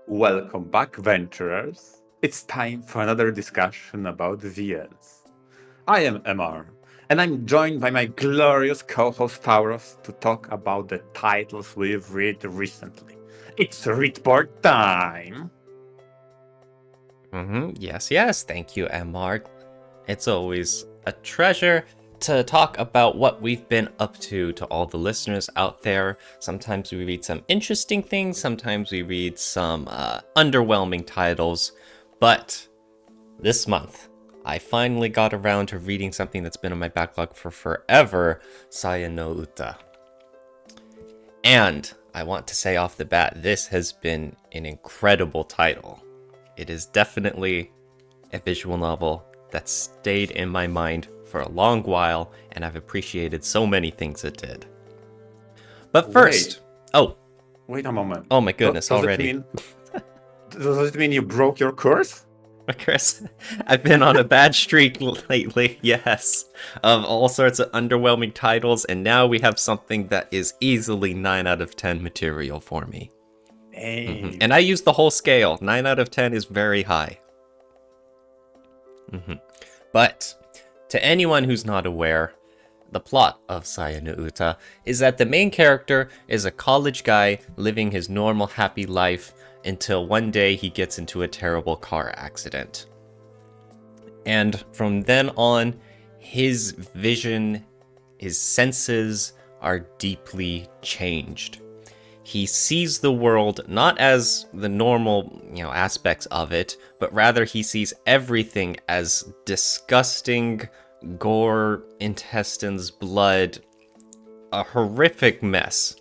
Welcome back, venturers. It's time for another discussion about VNs. I am MR, and I'm joined by my glorious co-host Tauros to talk about the titles we've read recently. It's Readport time! Yes. Thank you, Mark. It's always a treasure to talk about what we've been up to all the listeners out there. Sometimes we read some interesting things, sometimes we read some underwhelming titles, but this month, I finally got around to reading something that's been on my backlog for forever, Saya no Uta. And I want to say off the bat, this has been an incredible title. It is definitely a visual novel that stayed in my mind for a long while, and I've appreciated so many things it did. But first, Wait a moment. Oh my goodness, does already. Does it mean you broke your curse? Chris, I've been on a bad streak lately, yes, of all sorts of underwhelming titles, and now we have something that is easily 9 out of 10 material for me. Hey. And I use the whole scale. 9 out of 10 is very high. But to anyone who's not aware, the plot of Saya no Uta is that the main character is a college guy living his normal happy life until one day he gets into a terrible car accident. And from then on, his vision, his senses are deeply changed. He sees the world not as the normal, aspects of it, but rather he sees everything as disgusting gore, intestines, blood, a horrific mess.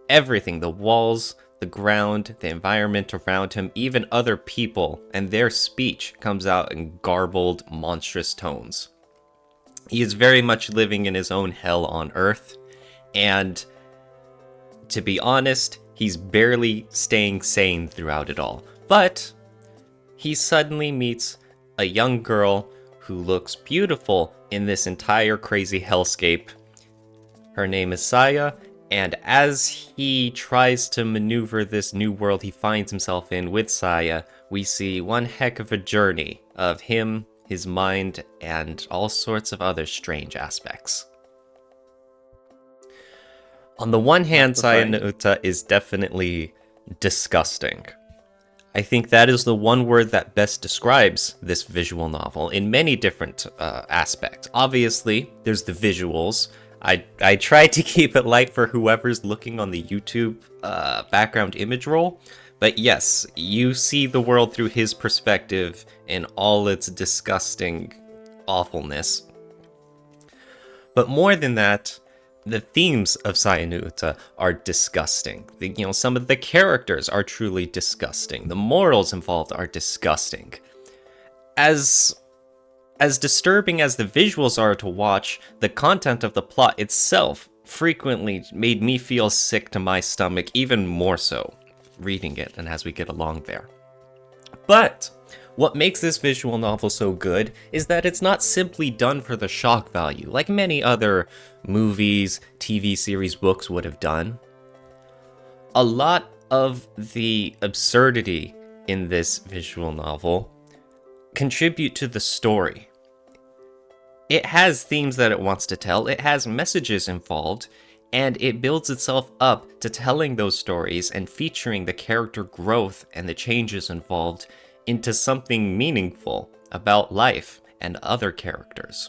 Everything, the walls, the ground, the environment around him, even other people and their speech comes out in garbled, monstrous tones. He is very much living in his own hell on Earth, and to be honest, he's barely staying sane throughout it all. But he suddenly meets a young girl who looks beautiful in this entire crazy hellscape. Her name is Saya, and as he tries to maneuver this new world he finds himself in with Saya, we see one heck of a journey of him, his mind, and all sorts of other strange aspects. On the one hand, Saya no Uta is definitely disgusting. I think that is the one word that best describes this visual novel in many different aspects. Obviously, there's the visuals. I tried to keep it light for whoever's looking on the YouTube background image roll, but yes, you see the world through his perspective in all its disgusting awfulness. But more than that, the themes of Saya no Uta are disgusting. Some of the characters are truly disgusting. The morals involved are disgusting. As disturbing as the visuals are to watch, the content of the plot itself frequently made me feel sick to my stomach, even more so reading it and as we get along there. But what makes this visual novel so good is that it's not simply done for the shock value, like many other movies, TV series, books would have done. A lot of the absurdity in this visual novel contribute to the story. It has themes that it wants to tell, it has messages involved, and it builds itself up to telling those stories and featuring the character growth and the changes involved into something meaningful about life and other characters.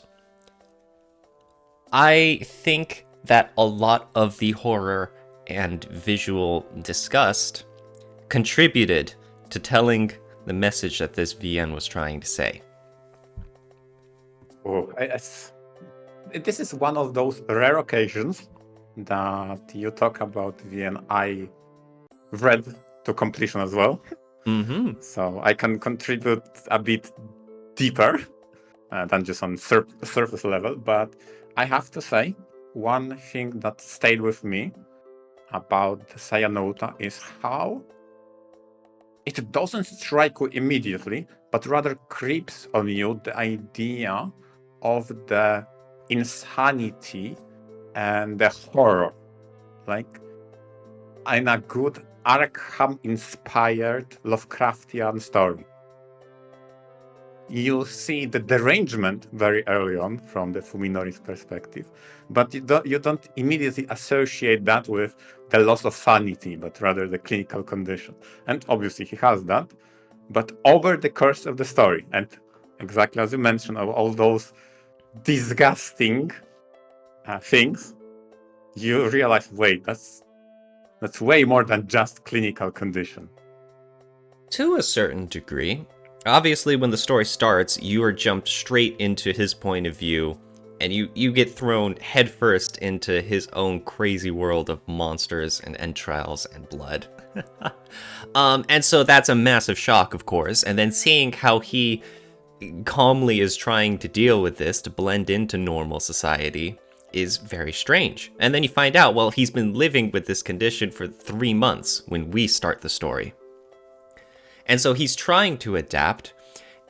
I think that a lot of the horror and visual disgust contributed to telling the message that this VN was trying to say. This is one of those rare occasions that you talk about VN. I read to completion as well. So I can contribute a bit deeper than just on surface level. But I have to say, one thing that stayed with me about Saya no Uta is how it doesn't strike you immediately, but rather creeps on you the idea of the insanity and the horror. Like, in a good Arkham-inspired Lovecraftian story. You see the derangement very early on from the Fuminori's perspective, but you don't immediately associate that with the loss of sanity, but rather the clinical condition. And obviously he has that, but over the course of the story, and exactly as you mentioned, of all those disgusting things, you realize, wait, that's way more than just clinical condition. To a certain degree. Obviously, when the story starts, you are jumped straight into his point of view, and you get thrown headfirst into his own crazy world of monsters and entrails and blood. And so that's a massive shock, of course, and then seeing how he calmly is trying to deal with this to blend into normal society is very strange. And then you find out, well, he's been living with this condition for 3 months when we start the story. And so he's trying to adapt,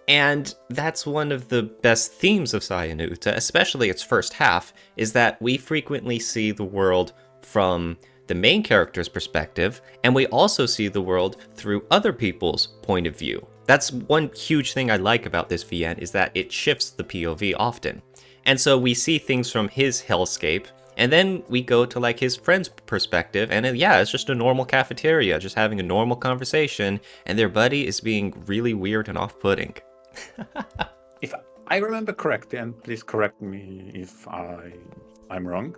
and that's one of the best themes of Saya no Uta, especially its first half, is that we frequently see the world from the main character's perspective, and we also see the world through other people's point of view. That's one huge thing I like about this VN, is that it shifts the POV often. And so we see things from his hellscape, and then we go to like his friend's perspective, and it's just a normal cafeteria, just having a normal conversation, and their buddy is being really weird and off-putting. If I remember correctly, and please correct me if I'm wrong,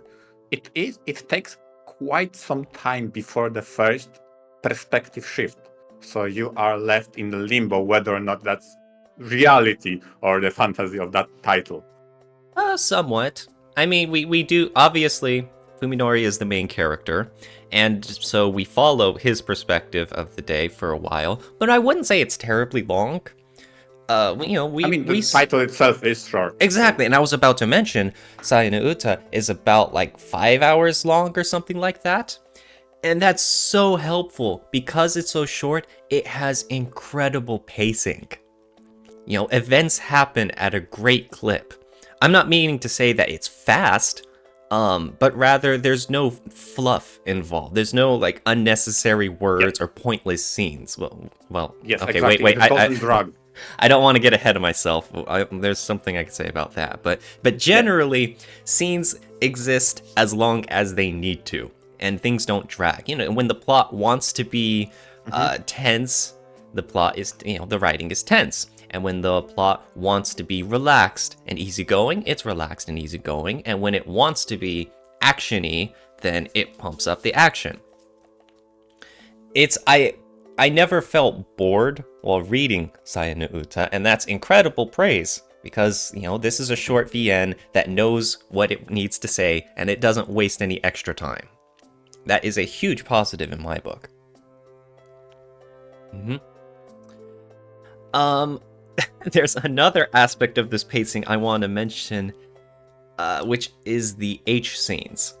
it takes quite some time before the first perspective shift. So you are left in the limbo whether or not that's reality or the fantasy of that title. Somewhat. I mean, we do, obviously, Fuminori is the main character, and so we follow his perspective of the day for a while, but I wouldn't say it's terribly long. The title itself is short. Exactly, and I was about to mention, Saya no Uta is about like 5 hours long or something like that. And that's so helpful. Because it's so short, it has incredible pacing. Events happen at a great clip. I'm not meaning to say that it's fast, but rather there's no fluff involved. There's no like unnecessary words or pointless scenes. Well. Yes, okay, exactly. wait. I don't want to get ahead of myself. There's something I could say about that, but generally, scenes exist as long as they need to, and things don't drag. When the plot wants to be tense, the plot is, the writing is tense. And when the plot wants to be relaxed and easygoing, it's relaxed and easygoing. And when it wants to be action-y, then it pumps up the action. I never felt bored while reading Saya no Uta, and that's incredible praise. Because, this is a short VN that knows what it needs to say, and it doesn't waste any extra time. That is a huge positive in my book. There's another aspect of this pacing I want to mention, which is the H scenes.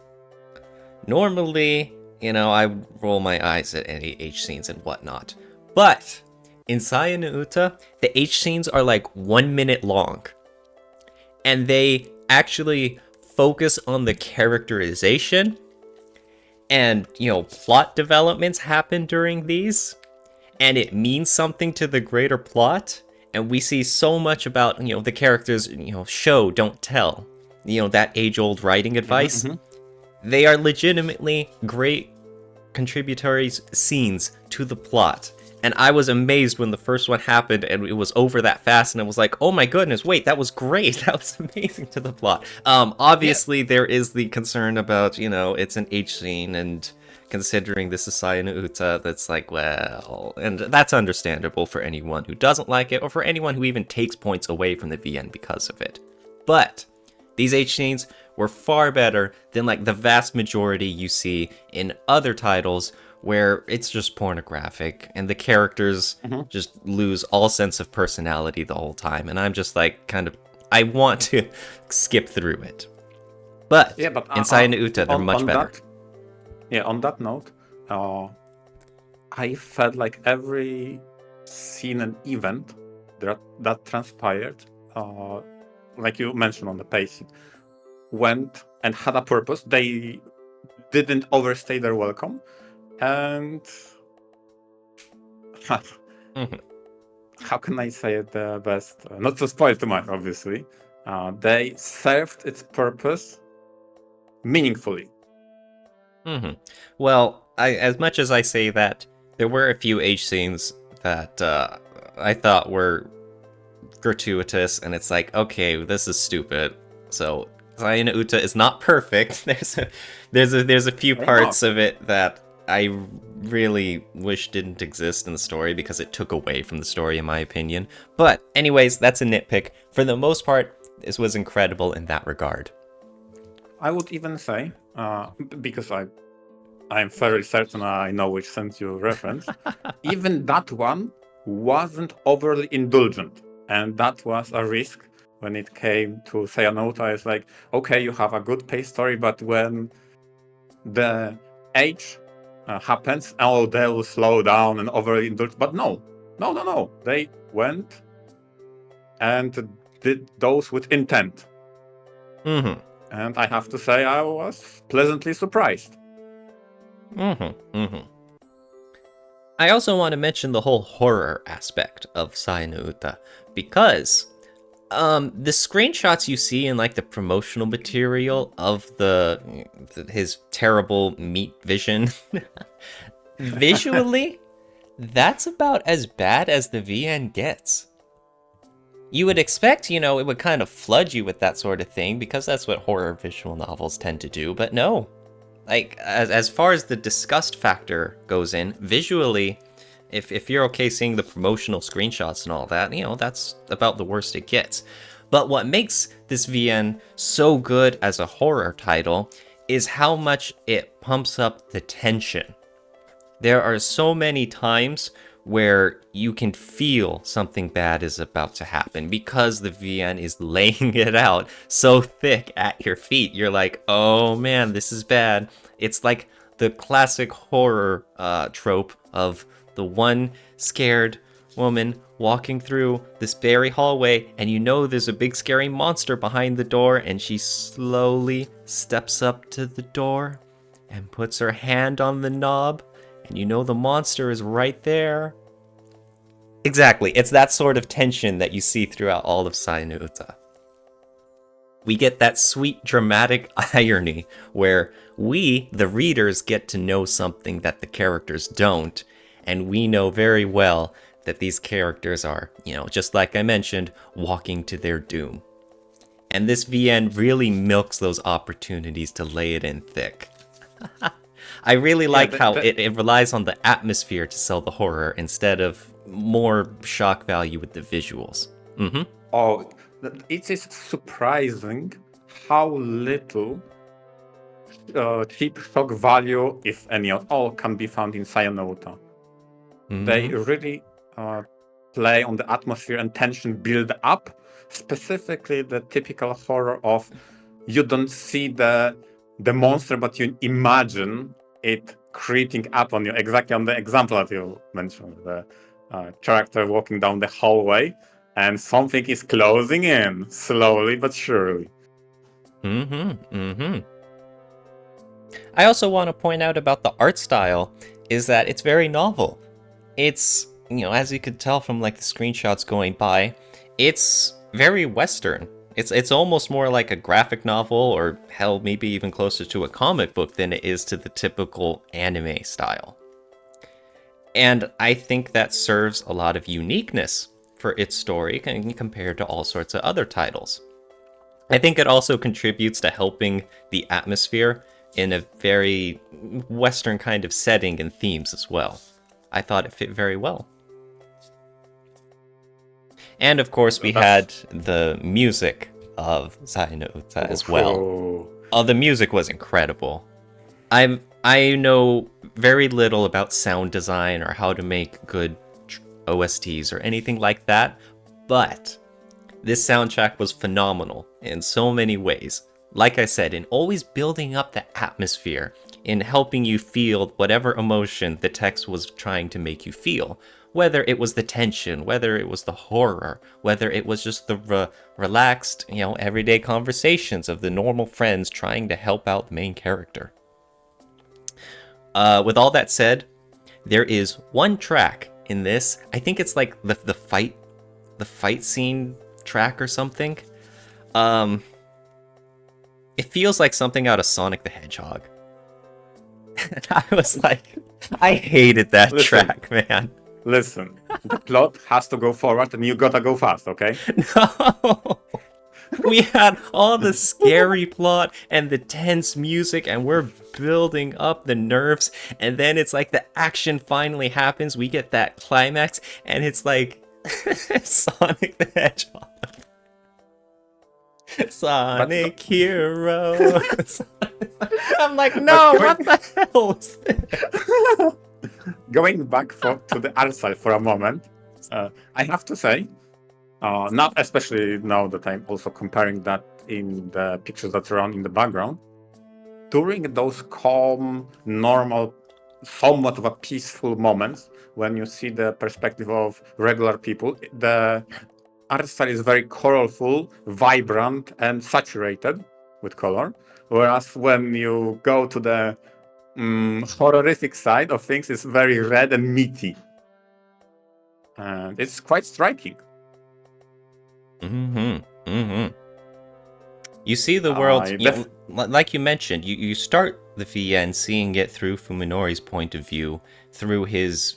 Normally, I roll my eyes at any H scenes and whatnot. But in Saya no Uta, the H scenes are like 1 minute long. And they actually focus on the characterization. And, plot developments happen during these. And it means something to the greater plot. And we see so much about, the characters, show, don't tell. That age-old writing advice. They are legitimately great contributory scenes to the plot. And I was amazed when the first one happened and it was over that fast, and I was like, oh my goodness, wait, that was great. That was amazing to the plot. Obviously, there is the concern about, it's an H scene, and considering this is Saya no Uta, that's like, well, and that's understandable for anyone who doesn't like it, or for anyone who even takes points away from the VN because of it. But these H scenes were far better than like the vast majority you see in other titles where it's just pornographic and the characters just lose all sense of personality the whole time. And I'm just like, I want to skip through it. But in Saya no Uta, they're much better. On that note, I felt like every scene and event that transpired, like you mentioned on the pacing, went and had a purpose. They didn't overstay their welcome, and how can I say it the best? Not to spoil too much, obviously. They served its purpose meaningfully. Well, as much as I say that, there were a few age scenes that I thought were gratuitous, and it's like, okay, this is stupid. So Sayana Uta is not perfect. There's a few parts of it that I really wish didn't exist in the story because it took away from the story, in my opinion. But anyways, that's a nitpick. For the most part, this was incredible in that regard. I would even say, because I'm fairly certain I know which sense you reference, even that one wasn't overly indulgent. And that was a risk when it came to Sayana Uta. It's like, okay, you have a good paced story, but when the age happens, oh, they'll slow down and overly indulge. But no. They went and did those with intent. And I have to say, I was pleasantly surprised. I also want to mention the whole horror aspect of Sayana Uta, because the screenshots you see in like the promotional material of his terrible meat vision, visually, that's about as bad as the VN gets. You would expect, it would kind of flood you with that sort of thing, because that's what horror visual novels tend to do, but no. Like, as far as the disgust factor goes in, visually, if you're okay seeing the promotional screenshots and all that, that's about the worst it gets. But what makes this VN so good as a horror title is how much it pumps up the tension. There are so many times where you can feel something bad is about to happen because the VN is laying it out so thick at your feet. You're like, oh man, this is bad. It's like the classic horror trope of the one scared woman walking through this very hallway, and there's a big scary monster behind the door, and she slowly steps up to the door and puts her hand on the knob, and the monster is right there. Exactly, it's that sort of tension that you see throughout all of Sayana Uta. We get that sweet dramatic irony where we, the readers, get to know something that the characters don't, and we know very well that these characters are, just like I mentioned, walking to their doom. And this VN really milks those opportunities to lay it in thick. I really like how it relies on the atmosphere to sell the horror instead of more shock value with the visuals. Oh, it is surprising how little cheap shock value, if any at all, can be found in Sayana Uta. They really play on the atmosphere and tension build up, specifically the typical horror of you don't see the monster, but you imagine it creeping up on you, exactly on the example that you mentioned, the character walking down the hallway and something is closing in, slowly but surely. I also want to point out about the art style is that it's very novel. It's, as you could tell from like the screenshots going by, it's very Western. It's almost more like a graphic novel, or hell, maybe even closer to a comic book than it is to the typical anime style. And I think that serves a lot of uniqueness for its story compared to all sorts of other titles. I think it also contributes to helping the atmosphere in a very Western kind of setting and themes as well. I thought it fit very well. And of course, we had the music of Sayana Uta as well. Oh, the music was incredible. I know very little about sound design or how to make good OSTs or anything like that, but this soundtrack was phenomenal in so many ways. Like I said, in always building up the atmosphere, in helping you feel whatever emotion the text was trying to make you feel. Whether it was the tension, whether it was the horror, whether it was just the relaxed, everyday conversations of the normal friends trying to help out the main character. With all that said, there is one track in this. I think it's like the fight scene track or something. It feels like something out of Sonic the Hedgehog. And I was like, I hated that track, man. Listen, the plot has to go forward and you gotta go fast, okay? No! We had all the scary plot and the tense music, and we're building up the nerves, and then it's like the action finally happens. We get that climax, and it's like Sonic the Hedgehog. Sonic Hero. I'm like, no, what the hell is this? Going back to the art style for a moment, I have to say, not especially now that I'm also comparing that in the pictures that run in the background, during those calm, normal, somewhat of a peaceful moments, when you see the perspective of regular people, the art style is very colorful, vibrant, and saturated with color. Whereas when you go to the horrific side of things, it's very red and meaty. And it's quite striking. You see the world, like you mentioned, you start the VN seeing it through Fuminori's point of view, through his,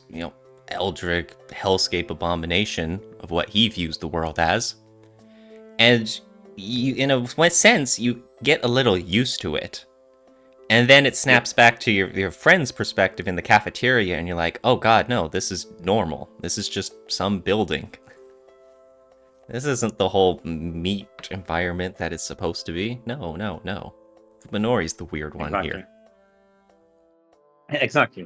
eldritch hellscape abomination of what he views the world as. And you, in a sense, you get a little used to it. And then it snaps back to your friend's perspective in the cafeteria, and you're like, oh god, no, this is normal. This is just some building. This isn't the whole meat environment that it's supposed to be. No. Minori's the weird one here. Exactly.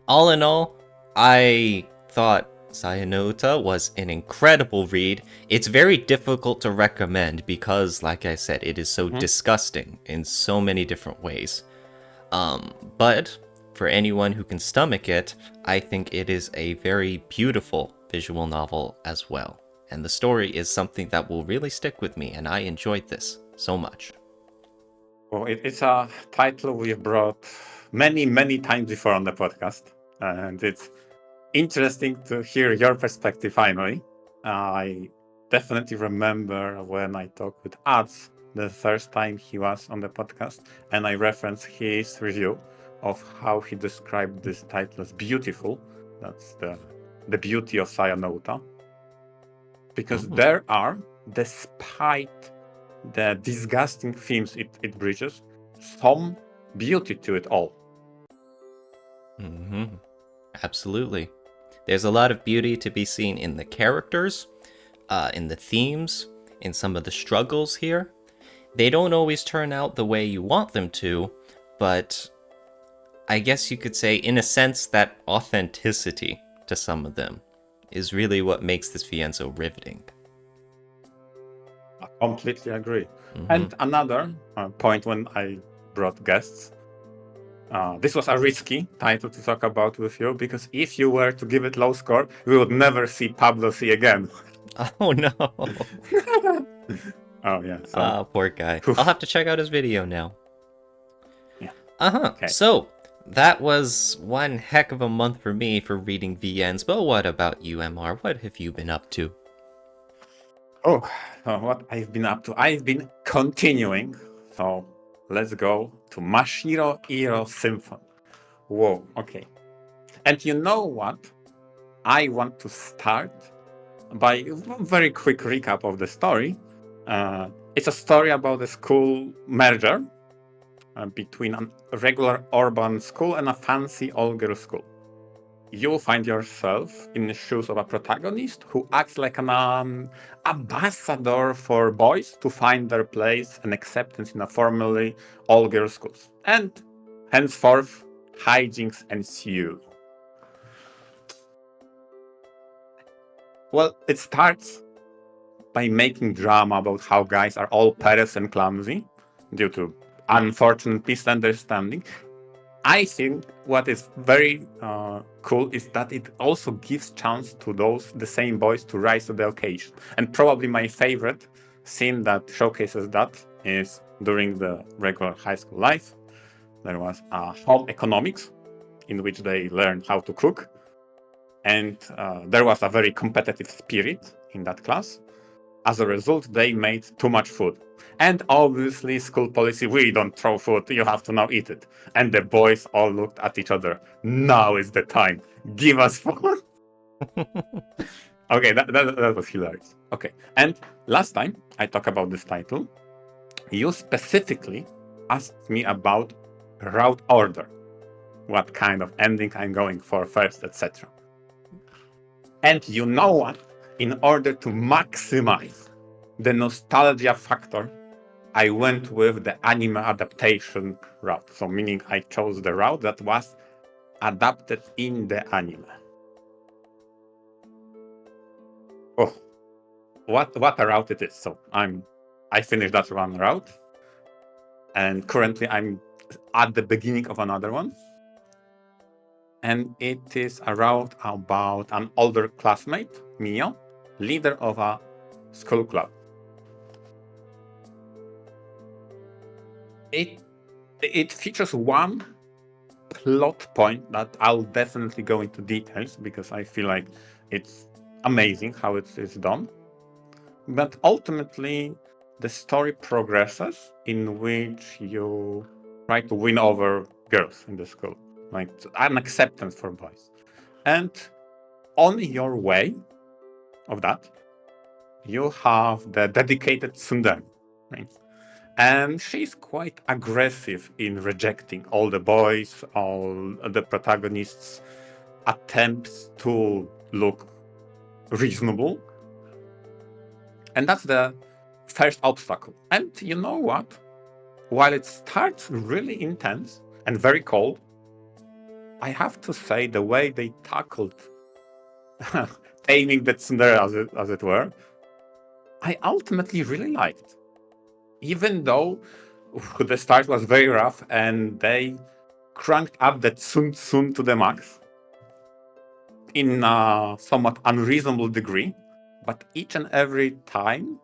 All in all, I thought Sayonouta was an incredible read. It's very difficult to recommend because, like I said, it is so disgusting in so many different ways. But for anyone who can stomach it, I think it is a very beautiful visual novel as well. And the story is something that will really stick with me, and I enjoyed this so much. Well, it's a title we've brought many times before on the podcast, and it's interesting to hear your perspective finally. I definitely remember when I talked with Ads the first time he was on the podcast, and I referenced his review of how he described this title as beautiful. That's the beauty of Sayonouta. Because there are, despite the disgusting themes it bridges, some beauty to it all. Absolutely. There's a lot of beauty to be seen in the characters, in the themes, in some of the struggles here. They don't always turn out the way you want them to, but I guess you could say, in a sense, that authenticity to some of them is really what makes this VN so riveting. I completely agree. And another point when I brought guests, this was a risky title to talk about with you, because if you were to give it low score, we would never see Pablo C again. Oh no. Oh yeah. So. Poor guy. I'll have to check out his video now. Yeah. Okay. So that was one heck of a month for me for reading VNs, but what about you, MR? What have you been up to? What I've been up to? I've been continuing. So let's go to Mashiro Iro Symphony. Whoa, okay. And you know what? I want to start by a very quick recap of the story. It's a story about a school merger between a regular urban school and a fancy all-girls school. You find yourself in the shoes of a protagonist who acts like an ambassador for boys to find their place and acceptance in a formerly all-girls school. And henceforth, hijinks ensue. Well, it starts by making drama about how guys are all perverse and clumsy due to unfortunate misunderstanding. I think what is very cool is that it also gives chance to the same boys to rise to the occasion. And probably my favorite scene that showcases that is during the regular high school life. There was home economics, in which they learned how to cook. And there was a very competitive spirit in that class. As a result, they made too much food. And obviously, school policy, we don't throw food, you have to now eat it. And the boys all looked at each other. Now is the time. Give us food. Okay, that was hilarious. Okay, and last time I talked about this title, you specifically asked me about route order. What kind of ending I'm going for first, etc. And you know what? In order to maximize the nostalgia factor, I went with the anime adaptation route. So meaning I chose the route that was adapted in the anime. Oh, what a route it is. So I finished that one route, and currently I'm at the beginning of another one. And it is a route about an older classmate, Mio, leader of a school club. It features one plot point that I'll definitely go into details because I feel like it's amazing how it is done. But ultimately, the story progresses in which you try to win over girls in the school, like an acceptance for boys. And on your way of that, you have the dedicated tsundere, right? And she's quite aggressive in rejecting all the boys, all the protagonists' attempts to look reasonable. And that's the first obstacle. And you know what? While it starts really intense and very cold, I have to say the way they tackled taming the tsundere, as it were, I ultimately really liked. Even though the start was very rough and they cranked up the tsum to the max in a somewhat unreasonable degree, but each and every time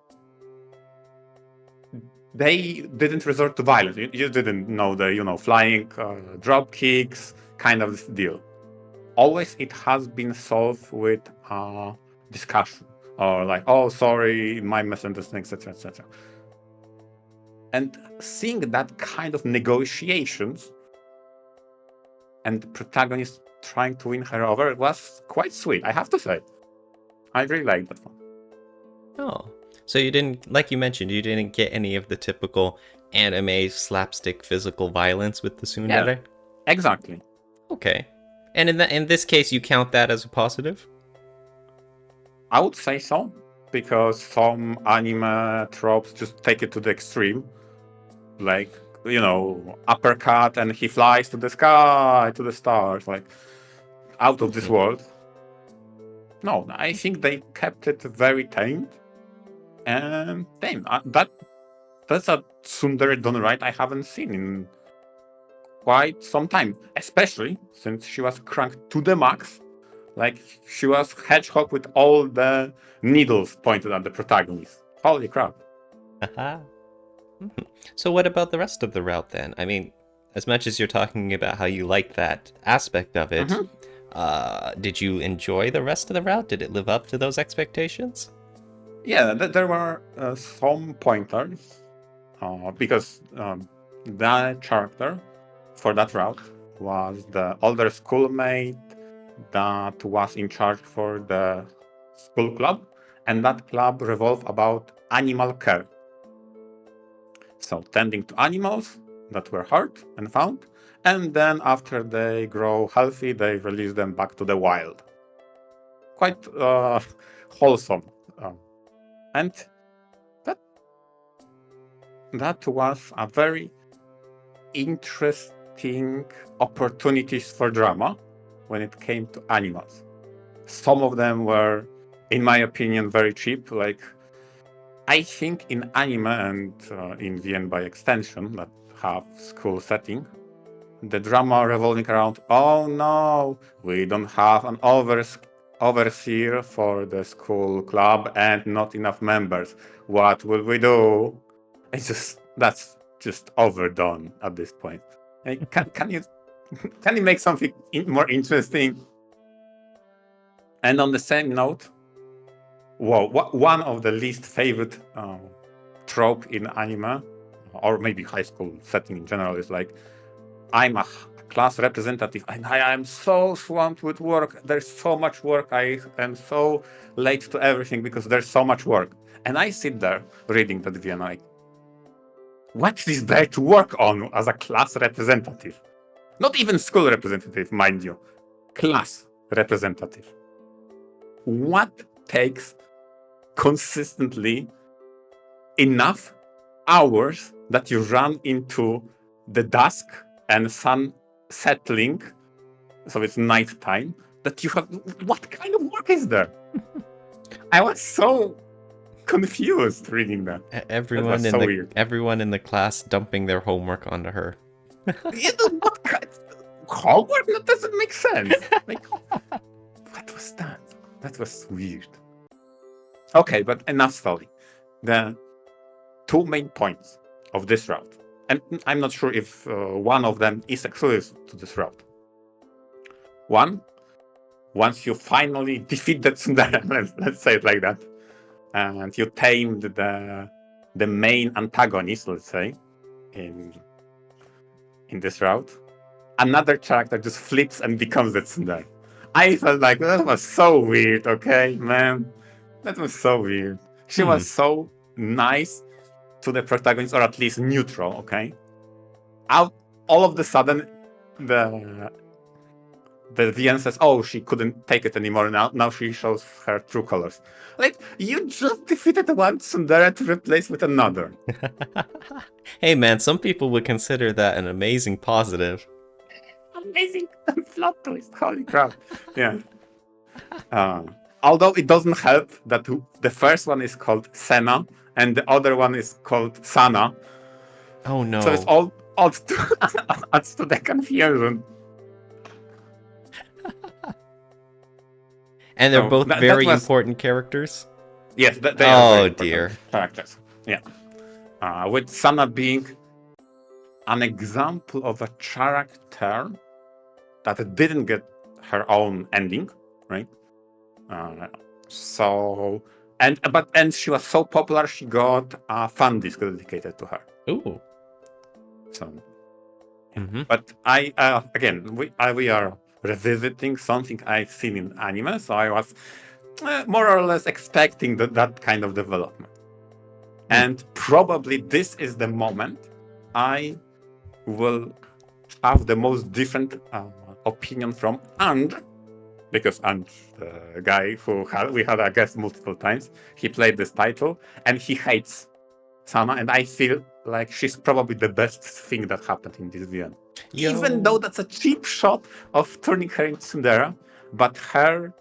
they didn't resort to violence. You didn't know the flying drop kicks kind of deal. Always it has been solved with discussion or like, oh, sorry, my misunderstanding, etc., etc. And seeing that kind of negotiations and the protagonist trying to win her over was quite sweet, I have to say. I really liked that one. Oh, so you didn't, like you mentioned, you didn't get any of the typical anime slapstick physical violence with the tsundere? Yeah, exactly. Okay. And in this case, you count that as a positive? I would say so, because some anime tropes just take it to the extreme. Like, uppercut and he flies to the sky, to the stars, like out of this world. No, I think they kept it very tamed. And damn, that's a tsundere done right I haven't seen in quite some time, especially since she was cranked to the max. Like, she was hedgehog with all the needles pointed at the protagonist. Holy crap. So what about the rest of the route then? I mean, as much as you're talking about how you like that aspect of it, did you enjoy the rest of the route? Did it live up to those expectations? Yeah, there were some pointers, because that character for that route was the older schoolmate that was in charge for the school club, and that club revolved about animal care. So tending to animals that were hurt and found, and then after they grow healthy, they release them back to the wild. Quite wholesome. And that was a very interesting opportunities for drama when it came to animals. Some of them were, in my opinion, very cheap. Like, I think in anime and in VN by extension that have school setting, the drama revolving around, oh no, we don't have an overseer for the school club and not enough members. What will we do? That's just overdone at this point. Can you Can you make something more interesting? And on the same note, one of the least favorite trope in anime, or maybe high school setting in general, is like, I'm a class representative and I am so swamped with work. There's so much work. I am so late to everything because there's so much work. And I sit there reading that VN like, what is there to work on as a class representative? Not even school representative, mind you. Class representative. What takes consistently enough hours that you run into the dusk and sun settling, so it's night time, that you have, what kind of work is there? I was so confused reading that. Everyone in the class dumping their homework onto her. What kind homework? That doesn't make sense. Like, what was that? That was weird. Okay, but enough story. The two main points of this route, and I'm not sure if one of them is exclusive to this route. One, once you finally defeat the tsundere, let's say it like that, and you tamed the main antagonist, let's say, in this route, another character just flips and becomes the tsundere. I felt like that was so weird, okay, man? That was so weird. She was so nice to the protagonist, or at least neutral, okay? All of the sudden, the VN says, oh, she couldn't take it anymore. Now she shows her true colors. Like, you just defeated one tsundere to replace with another. Hey man, some people would consider that an amazing positive. Amazing plot twist, holy crap. Yeah. Although it doesn't help that the first one is called Senna and the other one is called Sana. Oh no. So it's all adds to the confusion. And they're both very important characters? Yes, they are very important characters. Yeah. With Sana being an example of a character that didn't get her own ending, right? But she was so popular, she got a fan disc dedicated to her. Ooh. So, but we are revisiting something I've seen in anime, so I was more or less expecting that kind of development. And probably this is the moment I will have the most different opinion from And, because And, the guy we had a guest multiple times, he played this title and he hates Sana, and I feel like she's probably the best thing that happened in this VN. Even though that's a cheap shot of turning her into tsundere, but her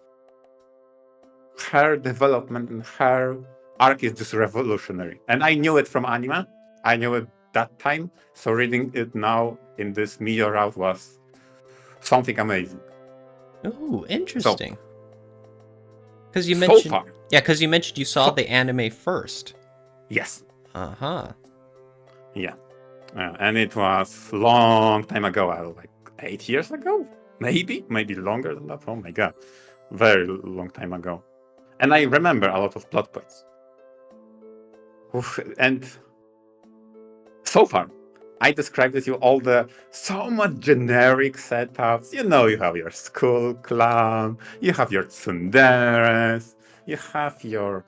development and her arc is just revolutionary. And I knew it from anime. I knew it that time. So reading it now in this media route was something amazing. Oh, interesting. Because you mentioned, so far, because you mentioned you saw the anime first. Yes. Yeah. And it was long time ago, like 8 years ago, maybe longer than that. Oh my god, very long time ago. And I remember a lot of plot points. And so far, I described to you all the so much generic setups. You have your school clan, you have your tsunderes, you have your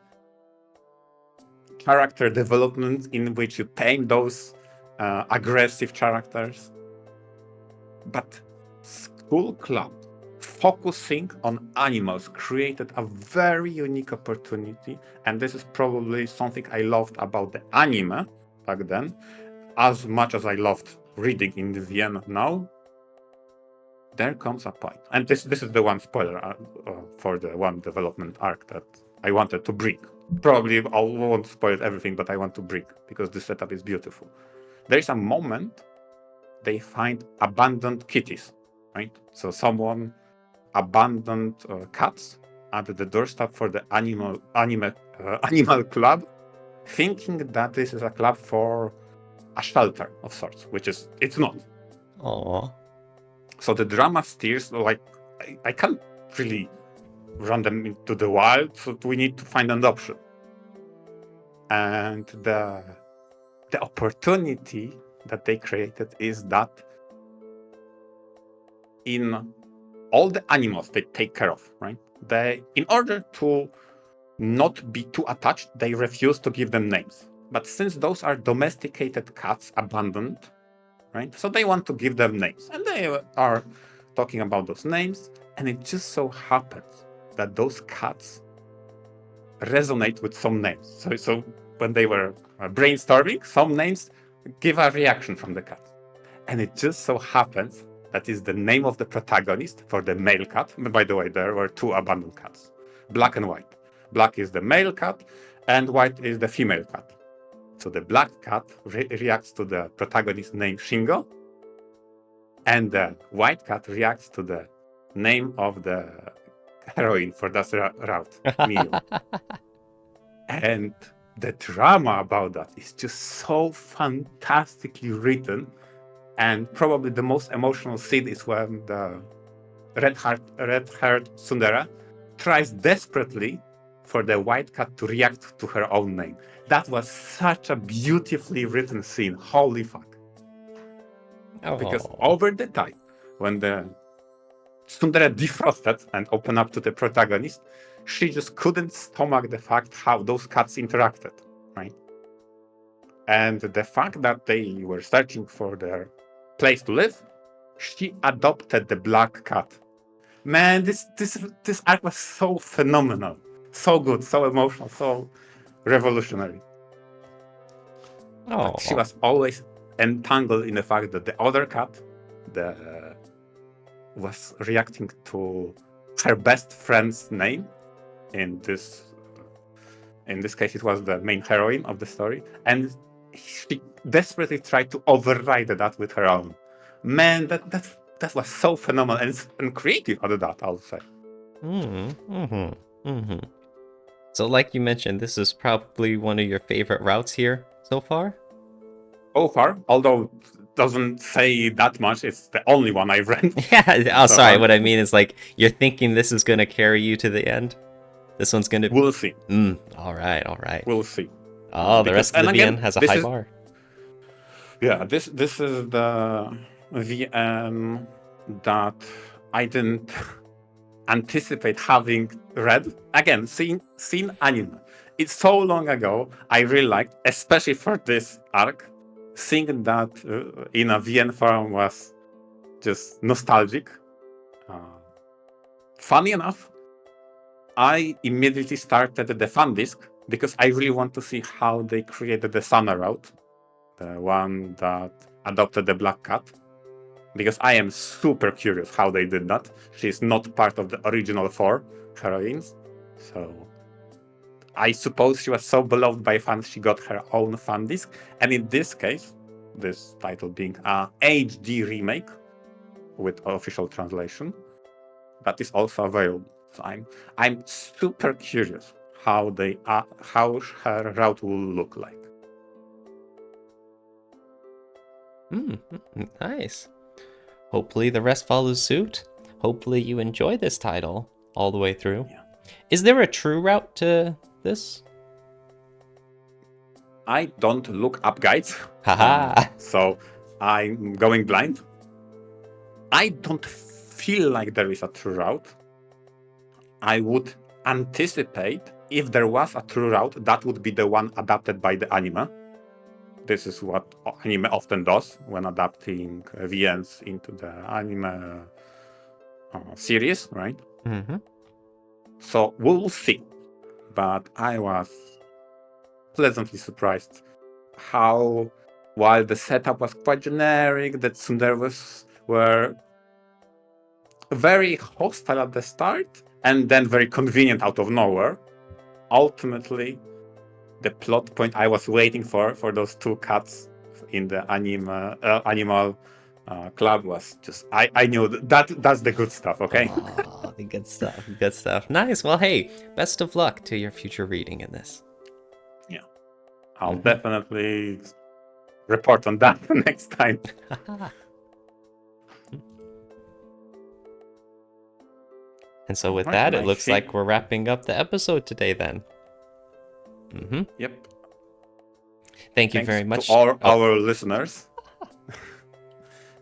character development in which you tame those aggressive characters. But School Club, focusing on animals, created a very unique opportunity, and this is probably something I loved about the anime back then, as much as I loved reading in the VN now. There comes a point, and this is the one spoiler for the one development arc that I wanted to bring. Probably I won't spoil everything, but I want to bring, because the setup is beautiful. There's a moment they find abandoned kitties, right? So someone abandoned cats at the doorstep for the animal club, thinking that this is a club for a shelter of sorts, which it's not. Aww. So the drama steers, like, I can't really run them into the wild, so we need to find an option. And the opportunity that they created is that in all the animals they take care of, right? They, in order to not be too attached, they refuse to give them names. But since those are domesticated cats, abandoned, right? So they want to give them names. And they are talking about those names. And it just so happens that those cats resonate with some names. So when they were brainstorming, some names give a reaction from the cat. And it just so happens that is the name of the protagonist for the male cat. By the way, there were two abandoned cats, black and white. Black is the male cat, and white is the female cat. So the black cat reacts to the protagonist name Shingo, and the white cat reacts to the name of the heroine for that route, Miyu. And the drama about that is just so fantastically written. And probably the most emotional scene is when the red-haired Tsundere tries desperately for the white cat to react to her own name. That was such a beautifully written scene. Holy fuck. Oh. Because over the time, when the Tsundere defrosted and opened up to the protagonist, she just couldn't stomach the fact how those cats interacted, right? And the fact that they were searching for their place to live, she adopted the black cat. Man, this arc was so phenomenal, so good, so emotional, so revolutionary. Oh. But she was always entangled in the fact that the other cat, was reacting to her best friend's name. In this case, it was the main heroine of the story, and she desperately tried to override that with her own. Man, that was so phenomenal and creative out of that, I'll say. So like you mentioned, this is probably one of your favorite routes here so far? So far, although it doesn't say that much, it's the only one I've read. Yeah, oh, sorry, what I mean is, like, you're thinking this is going to carry you to the end? This one's going to... We'll see. All right. We'll see. Oh, the rest of the VN has a high bar. Yeah, this is the VN that I didn't anticipate having read. Again, seen anime. It's so long ago. I really liked, especially for this arc, seeing that in a VN form was just nostalgic. Funny enough, I immediately started the fan disc because I really want to see how they created the Sana route, the one that adopted the black cat, because I am super curious how they did that. She's not part of the original 4 heroines, so I suppose she was so beloved by fans she got her own fan disc, and in this case, this title being a HD remake with official translation, that is also available. So I'm super curious how her route will look like. Nice. Hopefully the rest follows suit. Hopefully you enjoy this title all the way through. Yeah. Is there a true route to this? I don't look up guides. Haha. So I'm going blind. I don't feel like there is a true route. I would anticipate if there was a true route, that would be the one adapted by the anime. This is what anime often does when adapting VNs into the anime series, right? Mm-hmm. So we'll see. But I was pleasantly surprised how, while the setup was quite generic, the Tsunderes were very hostile at the start and then very convenient out of nowhere. Ultimately, the plot point I was waiting for those two cats in the animal club was just, I knew that's the good stuff, okay? Oh, the good stuff. Nice. Well, hey, best of luck to your future reading in this. Yeah, I'll definitely report on that next time. And so with Right, that, and it I looks think- like we're wrapping up the episode today then. Yep. Thank you Thanks very much. to all our listeners.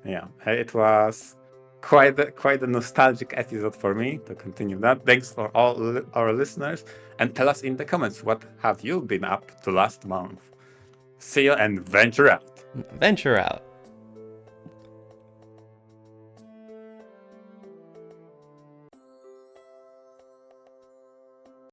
Yeah, it was quite a nostalgic episode for me to continue that. Thanks for all our listeners, and tell us in the comments what have you been up to last month. See you and venture out. Venture out.